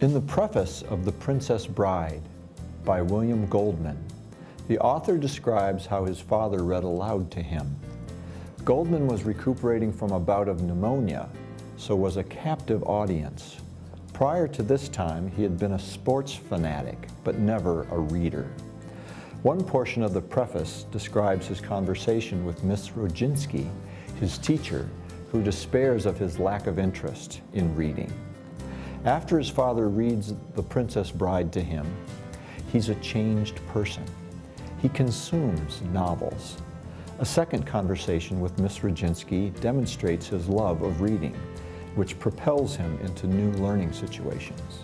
In the preface of The Princess Bride by William Goldman, the author describes how his father read aloud to him. Goldman was recuperating from a bout of pneumonia, so was a captive audience. Prior to this time, he had been a sports fanatic, but never a reader. One portion of the preface describes his conversation with Miss Rodzinski, his teacher, who despairs of his lack of interest in reading. After his father reads The Princess Bride to him, he's a changed person. He consumes novels. A second conversation with Miss Rodzinski demonstrates his love of reading, which propels him into new learning situations.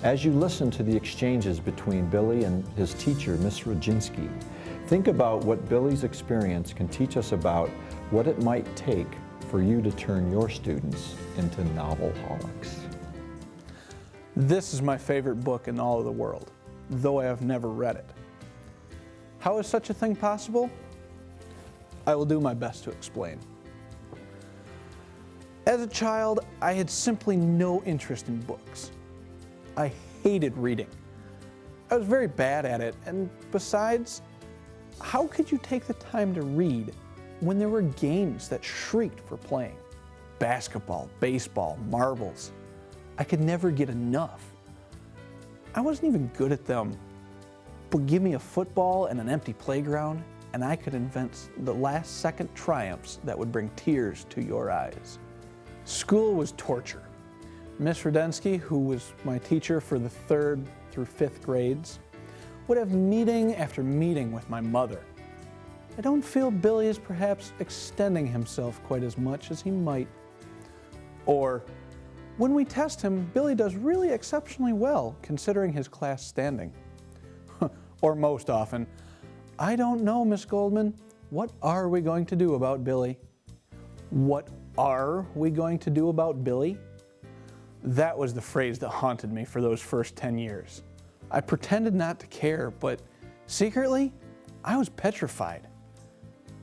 As you listen to the exchanges between Billy and his teacher, Miss Rodzinski, think about what Billy's experience can teach us about what it might take for you to turn your students into novelholics. This is my favorite book in all of the world, though I have never read it. How is such a thing possible? I will do my best to explain. As a child, I had simply no interest in books. I hated reading. I was very bad at it, and besides, how could you take the time to read when there were games that shrieked for playing? Basketball, baseball, marbles. I could never get enough. I wasn't even good at them, but give me a football and an empty playground, and I could invent the last-second triumphs that would bring tears to your eyes. School was torture. Miss Rodzinski, who was my teacher for the 3rd through 5th grades, would have meeting after meeting with my mother. I don't feel Billy is perhaps extending himself quite as much as he might. Or, when we test him, Billy does really exceptionally well considering his class standing. Or most often, I don't know, Miss Goldman, what are we going to do about Billy? What are we going to do about Billy? That was the phrase that haunted me for those first 10 years. I pretended not to care, but secretly, I was petrified.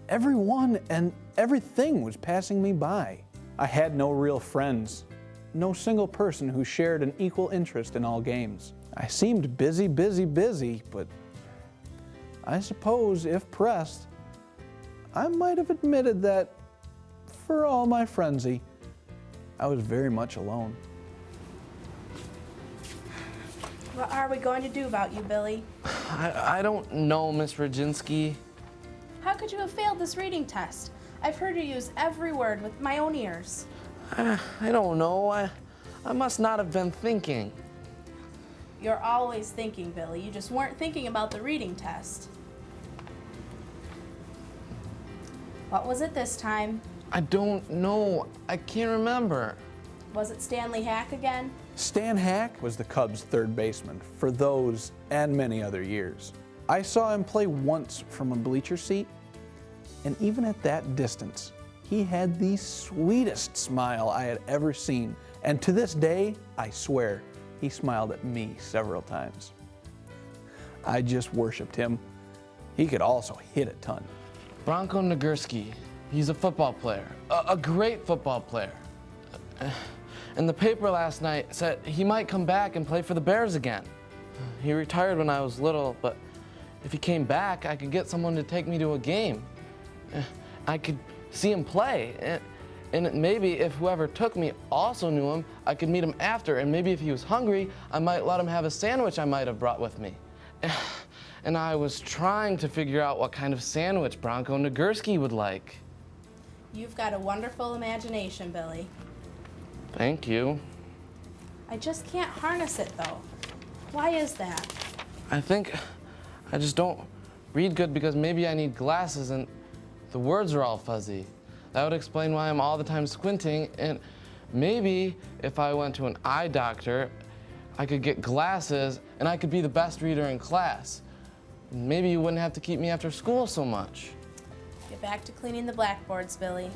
Everyone and everything was passing me by. I had no real friends. No single person who shared an equal interest in all games. I seemed busy, but I suppose if pressed, I might have admitted that, for all my frenzy, I was very much alone. What are we going to do about you, Billy? I don't know, Miss Rodzinski. How could you have failed this reading test? I've heard you use every word with my own ears. I don't know. I must not have been thinking. You're always thinking, Billy. You just weren't thinking about the reading test. What was it this time? I don't know. I can't remember. Was it Stanley Hack again? Stan Hack was the Cubs' 3rd baseman for those and many other years. I saw him play once from a bleacher seat, and even at that distance, he had the sweetest smile I had ever seen. And to this day, I swear, he smiled at me several times. I just worshipped him. He could also hit a ton. Bronco Nagurski. He's a football player. A great football player. And the paper last night said he might come back and play for the Bears again. He retired when I was little, but if he came back, I could get someone to take me to a game. I could see him play, and maybe if whoever took me also knew him, I could meet him after, and maybe if he was hungry, I might let him have a sandwich I might have brought with me. And I was trying to figure out what kind of sandwich Bronco Nagurski would like. You've got a wonderful imagination, Billy. Thank you. I just can't harness it, though. Why is that? I think I just don't read good because maybe I need glasses and the words are all fuzzy. That would explain why I'm all the time squinting, and maybe if I went to an eye doctor, I could get glasses and I could be the best reader in class. Maybe you wouldn't have to keep me after school so much. Get back to cleaning the blackboards, Billy.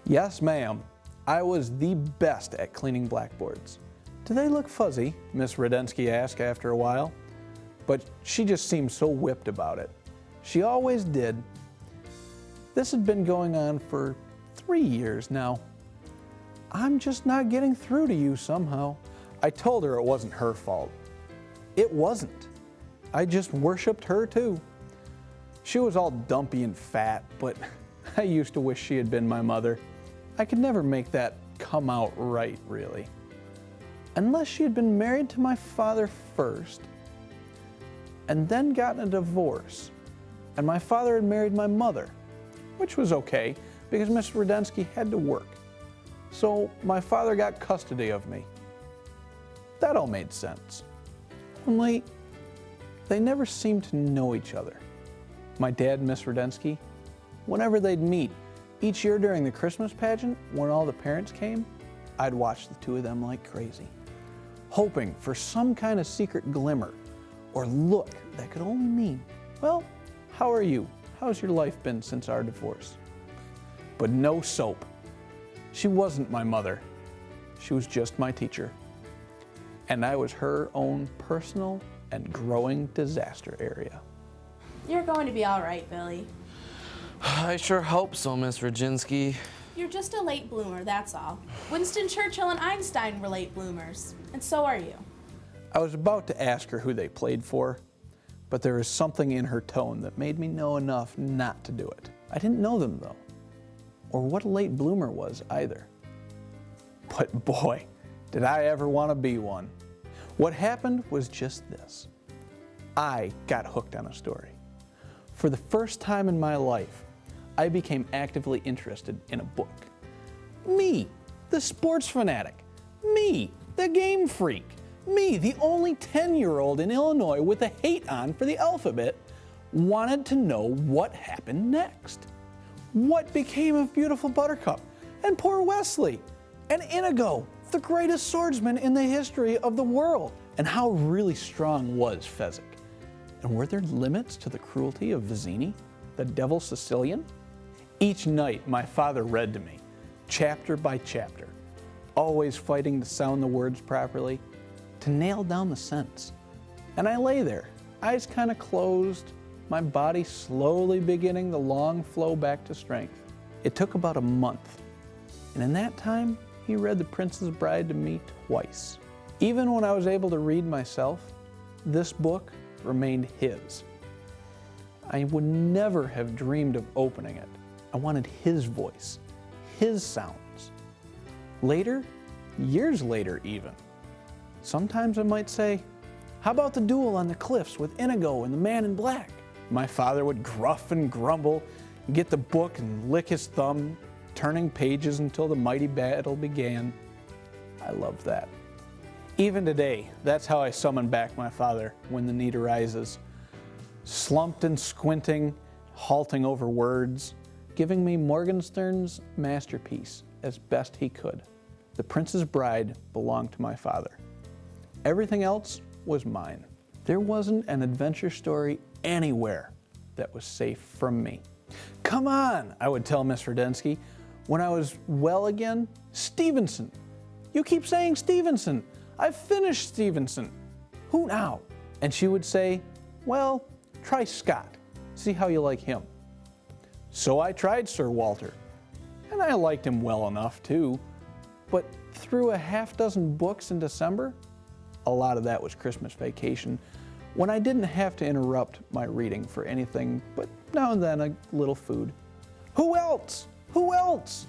Yes, ma'am. I was the best at cleaning blackboards. Do they look fuzzy? Miss Rodzinski asked after a while. But she just seemed so whipped about it. She always did. This had been going on for 3 years now. I'm just not getting through to you somehow. I told her it wasn't her fault. It wasn't. I just worshipped her too. She was all dumpy and fat, but I used to wish she had been my mother. I could never make that come out right, really. Unless she had been married to my father first, and then gotten a divorce, and my father had married my mother, which was okay, because Miss Rudensky had to work. So my father got custody of me. That all made sense. Only, they never seemed to know each other. My dad and Miss Rudensky, whenever they'd meet, each year during the Christmas pageant, when all the parents came, I'd watch the two of them like crazy, hoping for some kind of secret glimmer or look that could only mean, well, how are you? How's your life been since our divorce? But no soap. She wasn't my mother. She was just my teacher. And I was her own personal and growing disaster area. You're going to be all right, Billy. I sure hope so, Miss Rodzinski. You're just a late bloomer, that's all. Winston Churchill and Einstein were late bloomers, and so are you. I was about to ask her who they played for, but there was something in her tone that made me know enough not to do it. I didn't know them, though, or what a late bloomer was either. But boy, did I ever want to be one. What happened was just this. I got hooked on a story. For the first time in my life, I became actively interested in a book. Me, the sports fanatic. Me, the game freak. Me, the only 10-year-old in Illinois with a hate on for the alphabet, wanted to know what happened next. What became of beautiful Buttercup and poor Wesley and Inigo, the greatest swordsman in the history of the world? And how really strong was Fezzik? And were there limits to the cruelty of Vizzini, the devil Sicilian? Each night, my father read to me, chapter by chapter, always fighting to sound the words properly, to nail down the sense. And I lay there, eyes kind of closed, my body slowly beginning the long flow back to strength. It took about a month, and in that time, he read The Princess Bride to me twice. Even when I was able to read myself, this book remained his. I would never have dreamed of opening it. I wanted his voice, his sounds. Later, years later even, sometimes I might say, how about the duel on the cliffs with Inigo and the man in black? My father would gruff and grumble, get the book and lick his thumb, turning pages until the mighty battle began. I loved that. Even today, that's how I summon back my father when the need arises. Slumped and squinting, halting over words, giving me Morgenstern's masterpiece as best he could. The Princess Bride belonged to my father. Everything else was mine. There wasn't an adventure story anywhere that was safe from me. Come on, I would tell Miss Rudensky. When I was well again, Stevenson. You keep saying Stevenson. I've finished Stevenson. Who now? And she would say, well, try Scott. See how you like him. So I tried Sir Walter, and I liked him well enough too. But through a half dozen books in December, a lot of that was Christmas vacation, when I didn't have to interrupt my reading for anything but now and then a little food. Who else? Who else?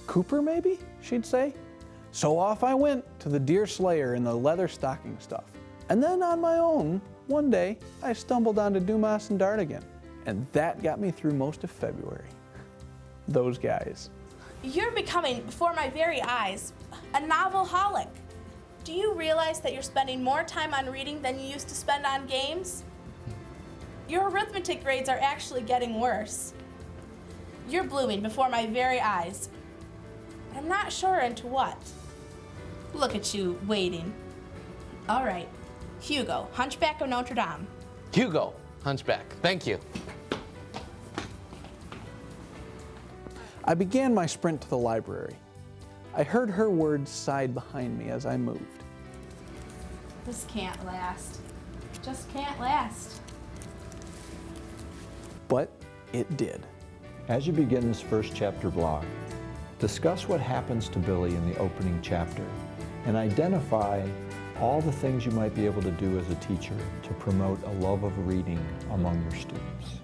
Cooper, maybe, she'd say. So off I went to the deer slayer and the leather stocking stuff. And then on my own, one day, I stumbled onto Dumas and Dartigan. And that got me through most of February. Those guys. You're becoming, before my very eyes, a novelholic. Do you realize that you're spending more time on reading than you used to spend on games? Your arithmetic grades are actually getting worse. You're blooming before my very eyes. I'm not sure into what. Look at you, waiting. All right, Hugo, Hunchback of Notre Dame. Hugo, Hunchback. Thank you. I began my sprint to the library. I heard her words sighed behind me as I moved. This can't last. Just can't last. But it did. As you begin this first chapter blog, discuss what happens to Billy in the opening chapter and identify all the things you might be able to do as a teacher to promote a love of reading among your students.